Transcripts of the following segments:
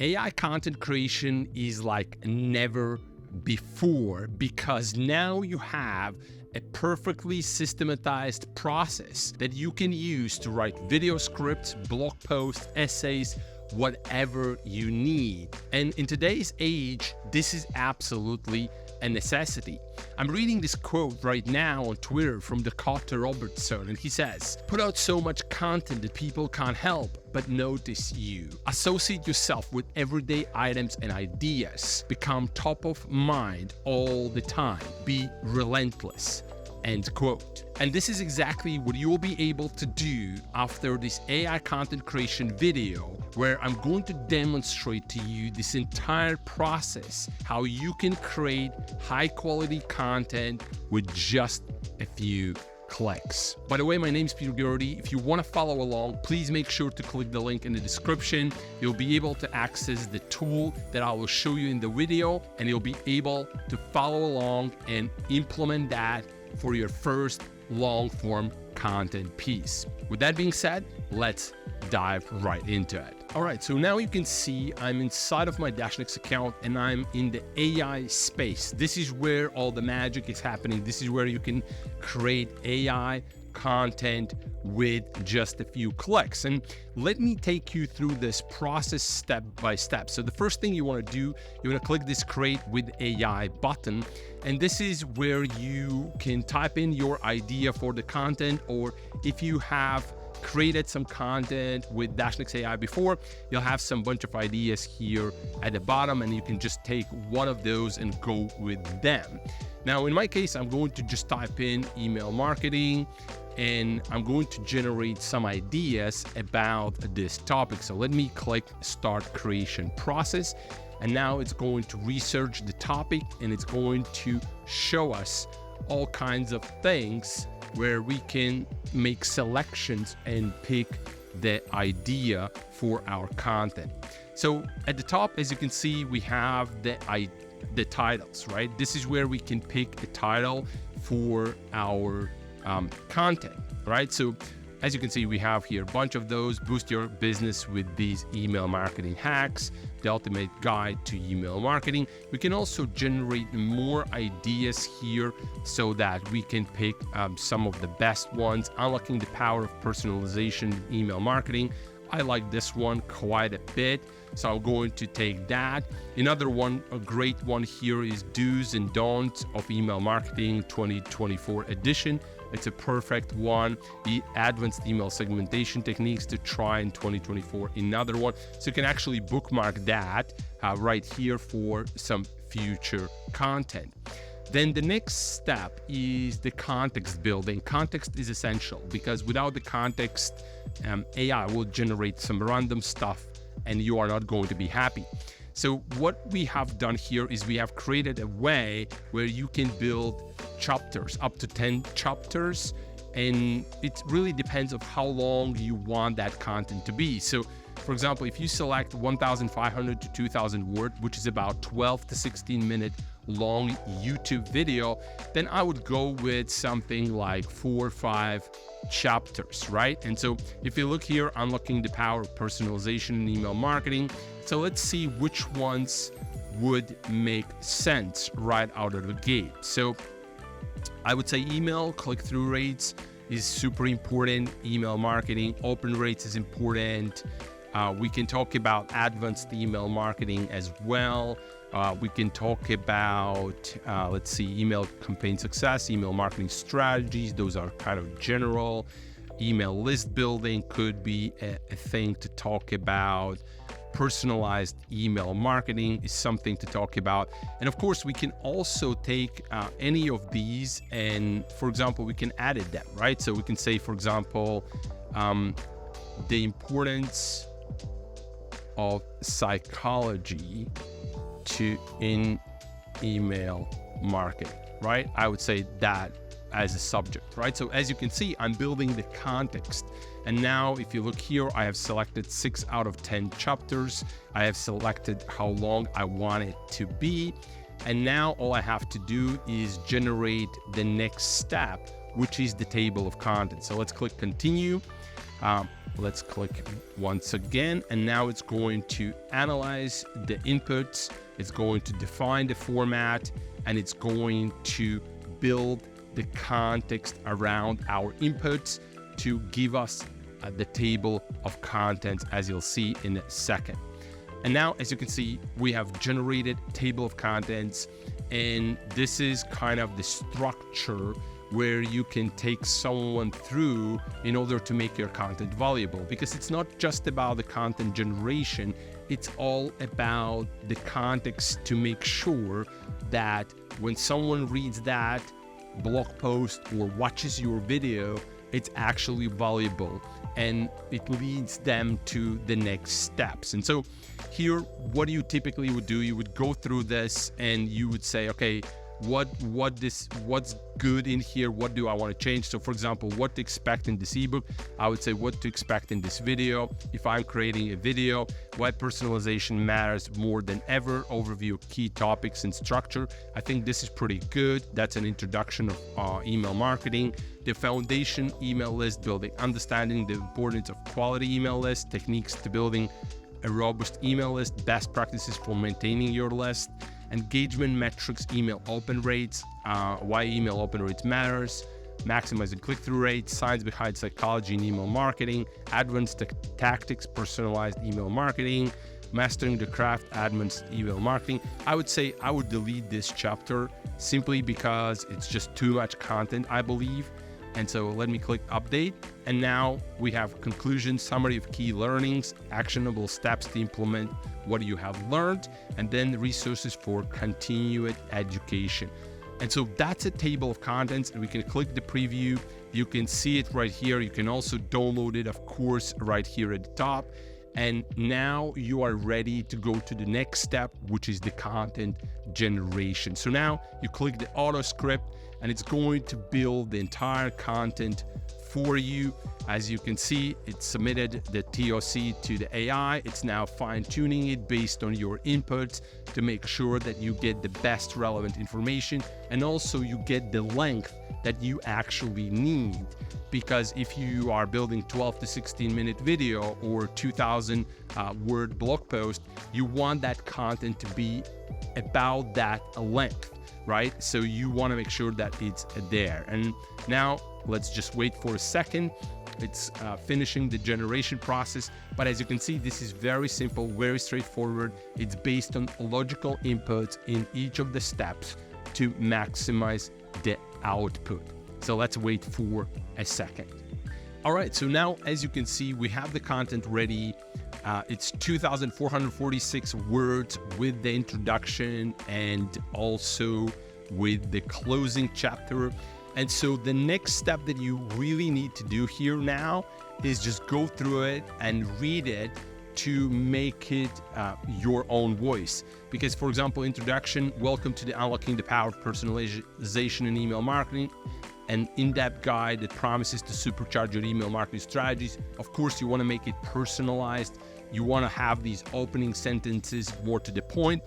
AI content creation is like never before because now you have a perfectly systematized process that you can use to write video scripts, blog posts, essays, whatever you need. And in today's age, this is absolutely a necessity. I'm reading this quote right now on Twitter from Dr. Robertson, and he says, "Put out so much content that people can't help but notice you. Associate yourself with everyday items and ideas. Become top of mind all the time. Be relentless." End quote. And this is exactly what you will be able to do after this AI content creation video, where I'm going to demonstrate to you this entire process, how you can create high quality content with just a few clicks. By the way, my name is Peter Gerdy. If you want to follow along, please make sure to click the link in the description. You'll be able to access the tool that I will show you in the video, and you'll be able to follow along and implement that for your first long-form content piece. With that being said, let's dive right into it. All right, so now you can see I'm inside of my Dashnix account and I'm in the AI space. This is where all the magic is happening. This is where you can create AI content with just a few clicks. And let me take you through this process step by step. So the first thing you want to do, you want to click this Create with AI button. And this is where you can type in your idea for the content, or if you have created some content with Dashnix AI before, you'll have some bunch of ideas here at the bottom, and you can just take one of those and go with them. Now, in my case, I'm going to just type in email marketing, and I'm going to generate some ideas about this topic. So let me click Start Creation Process. And now it's going to research the topic, and it's going to show us all kinds of things where we can make selections and pick the idea for our content. So at the top, as you can see, we have the titles, right? This is where we can pick a title for our content, right? So as you can see, we have here a bunch of those. Boost your business with these email marketing hacks, the ultimate guide to email marketing. We can also generate more ideas here so that we can pick some of the best ones. Unlocking the power of personalization in email marketing. I like this one quite a bit, so I'm going to take that. Another one, a great one here, is Do's and Don'ts of Email Marketing 2024 edition. It's a perfect one. The Advanced Email Segmentation Techniques to try in 2024, another one. So you can actually bookmark that right here for some future content. Then the next step is the context building. Context is essential because without the context, AI will generate some random stuff and you are not going to be happy. So what we have done here is we have created a way where you can build chapters, up to 10 chapters, and it really depends on how long you want that content to be. So for example, if you select 1,500 to 2,000 words, which is about 12 to 16 minute long YouTube video, then I would go with something like 4 or 5 chapters, right? And so if you look here, unlocking the power of personalization in email marketing. So let's see which ones would make sense right out of the gate. So I would say email click-through rates is super important. Email marketing, open rates is important. We can talk about advanced email marketing as well. We can talk about, let's see, email campaign success, email marketing strategies. Those are kind of general. Email list building could be a thing to talk about. Personalized email marketing is something to talk about. And of course, we can also take any of these and, for example, we can edit them, right? So we can say, for example, the importance of psychology in email marketing, right? I would say that as a subject, right? So as you can see, I'm building the context. And now if you look here, I have selected 6 out of 10 chapters. I have selected how long I want it to be. And now all I have to do is generate the next step, which is the table of contents. So let's click continue. Let's click once again, and now it's going to analyze the inputs, it's going to define the format, and it's going to build the context around our inputs to give us the table of contents, as you'll see in a second. And now, as you can see, we have generated table of contents, and this is kind of the structure where you can take someone through in order to make your content valuable, because it's not just about the content generation, it's all about the context to make sure that when someone reads that blog post or watches your video, it's actually valuable and it leads them to the next steps. And so here, what you typically would do, you would go through this and you would say, okay, what's good in here, what do I want to change? So for example, what to expect in this ebook, I would say what to expect in this video. If I'm creating a video, why personalization matters more than ever, overview of key topics and structure. I think this is pretty good. That's an introduction of email marketing. The foundation email list building, understanding the importance of quality email lists, techniques to building a robust email list, best practices for maintaining your list, engagement metrics, email open rates, why email open rates matters, maximizing click-through rates, science behind psychology in email marketing, advanced tactics, personalized email marketing, mastering the craft, advanced email marketing. I would say I would delete this chapter simply because it's just too much content, I believe. And so let me click update. And now we have conclusion, summary of key learnings, actionable steps to implement what you have learned, and then resources for continued education. And so that's a table of contents, and we can click the preview. You can see it right here. You can also download it, of course, right here at the top. And now you are ready to go to the next step, which is the content generation. So now you click the auto script and it's going to build the entire content for you. As you can see, it submitted the TOC to the AI. It's now fine-tuning it based on your inputs to make sure that you get the best relevant information, and also you get the length that you actually need. Because if you are building 12 to 16 minute video or 2000 word blog post, you want that content to be about that length, right? So you want to make sure that it's there. And now let's just wait for a second. It's finishing the generation process. But as you can see, this is very simple, very straightforward. It's based on logical inputs in each of the steps to maximize the output. So let's wait for a second. All right, so now as you can see, we have the content ready. It's 2,446 words with the introduction and also with the closing chapter. And so the next step that you really need to do here now is just go through it and read it to make it your own voice. Because, for example, introduction, welcome to the Unlocking the Power of Personalization in Email Marketing, an in-depth guide that promises to supercharge your email marketing strategies. Of course, you want to make it personalized. You want to have these opening sentences more to the point,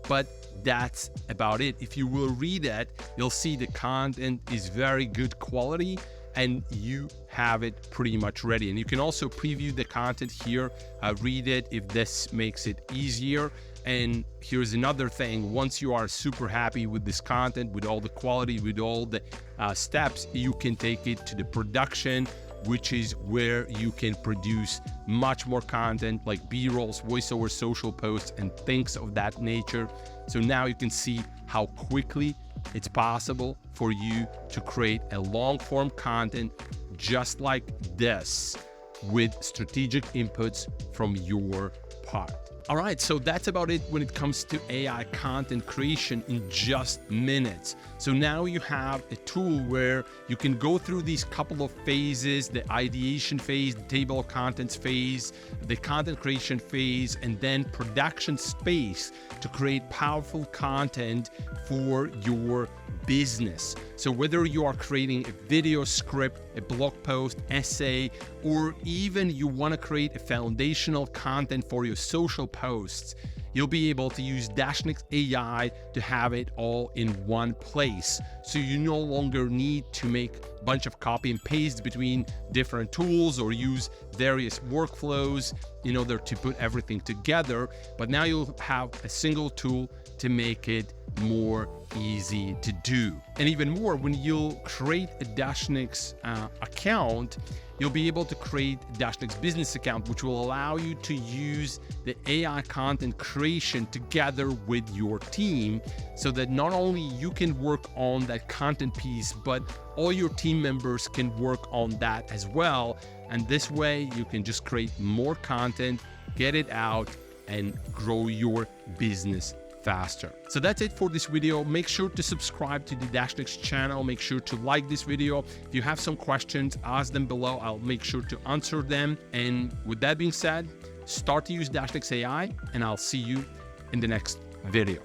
but that's about it. If you will read it, you'll see the content is very good quality and you have it pretty much ready. And you can also preview the content here, read it if this makes it easier. And here's another thing, once you are super happy with this content, with all the quality, with all the steps, you can take it to the production, which is where you can produce much more content like B-rolls, voiceover, social posts, and things of that nature. So now you can see how quickly it's possible for you to create a long-form content just like this with strategic inputs from your part. All right, so that's about it when it comes to AI content creation in just minutes. So now you have a tool where you can go through these couple of phases, the ideation phase, the table of contents phase, the content creation phase, and then production space to create powerful content for your business. So whether you are creating a video script, a blog post, essay, or even you want to create a foundational content for your social posts, you'll be able to use Dashnik's AI to have it all in one place. So you no longer need to make a bunch of copy and paste between different tools or use various workflows in order to put everything together. But now you'll have a single tool to make it more easy to do. And even more, when you'll create a Dashnix account, you'll be able to create a Dashnix business account, which will allow you to use the AI content creation together with your team, so that not only you can work on that content piece, but all your team members can work on that as well. And this way you can just create more content, get it out, and grow your business faster. So that's it for this video. Make sure to subscribe to the Dashnix channel. Make sure to like this video. If you have some questions, ask them below. I'll make sure to answer them. And with that being said, start to use Dashnix AI, and I'll see you in the next video.